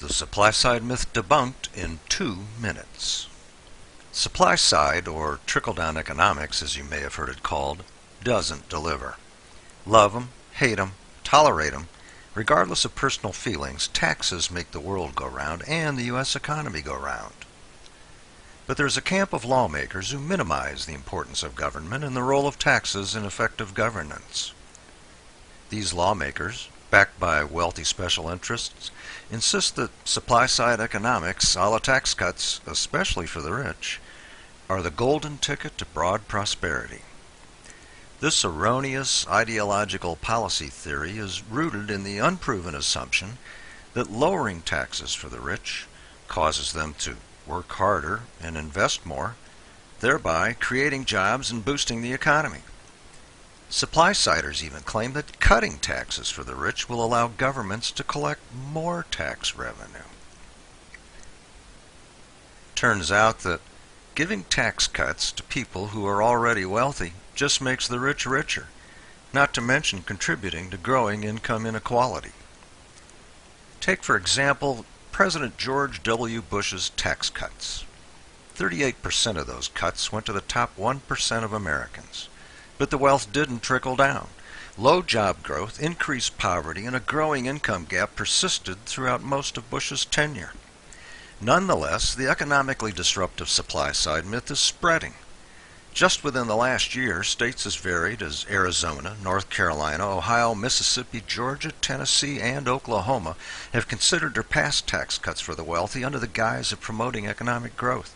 The supply side myth debunked in 2 minutes. Supply side, or trickle-down economics as you may have heard it called, doesn't deliver. Love 'em, hate 'em, tolerate 'em, regardless of personal feelings, taxes make the world go round and the U.S. economy go round. But there's a camp of lawmakers who minimize the importance of government and the role of taxes in effective governance. These lawmakers, backed by wealthy special interests, insist that supply-side economics, a la tax cuts, especially for the rich, are the golden ticket to broad prosperity. This erroneous ideological policy theory is rooted in the unproven assumption that lowering taxes for the rich causes them to work harder and invest more, thereby creating jobs and boosting the economy. Supply-siders even claim that cutting taxes for the rich will allow governments to collect more tax revenue. Turns out that giving tax cuts to people who are already wealthy just makes the rich richer, not to mention contributing to growing income inequality. Take, for example, President George W. Bush's tax cuts. 38% of those cuts went to the top 1% of Americans. But the wealth didn't trickle down. Low job growth, increased poverty, and a growing income gap persisted throughout most of Bush's tenure. Nonetheless, the economically disruptive supply-side myth is spreading. Just within the last year, states as varied as Arizona, North Carolina, Ohio, Mississippi, Georgia, Tennessee, and Oklahoma have considered their past tax cuts for the wealthy under the guise of promoting economic growth.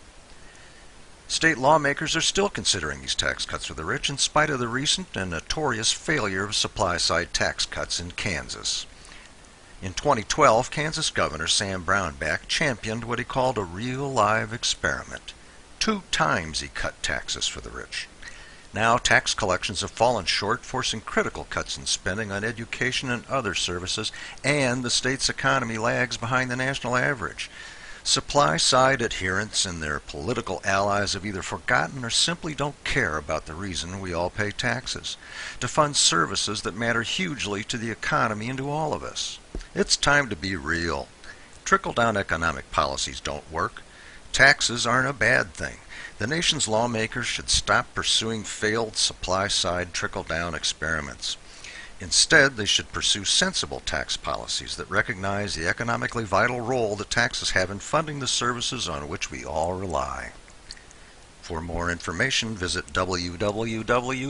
State lawmakers are still considering these tax cuts for the rich in spite of the recent and notorious failure of supply-side tax cuts in Kansas. In 2012, Kansas Governor Sam Brownback championed what he called a real live experiment. 2 times he cut taxes for the rich. Now tax collections have fallen short, forcing critical cuts in spending on education and other services, and the state's economy lags behind the national average. Supply-side adherents and their political allies have either forgotten or simply don't care about the reason we all pay taxes, to fund services that matter hugely to the economy and to all of us. It's time to be real. Trickle-down economic policies don't work. Taxes aren't a bad thing. The nation's lawmakers should stop pursuing failed supply-side trickle-down experiments. Instead, they should pursue sensible tax policies that recognize the economically vital role that taxes have in funding the services on which we all rely. For more information, visit www.itep.org.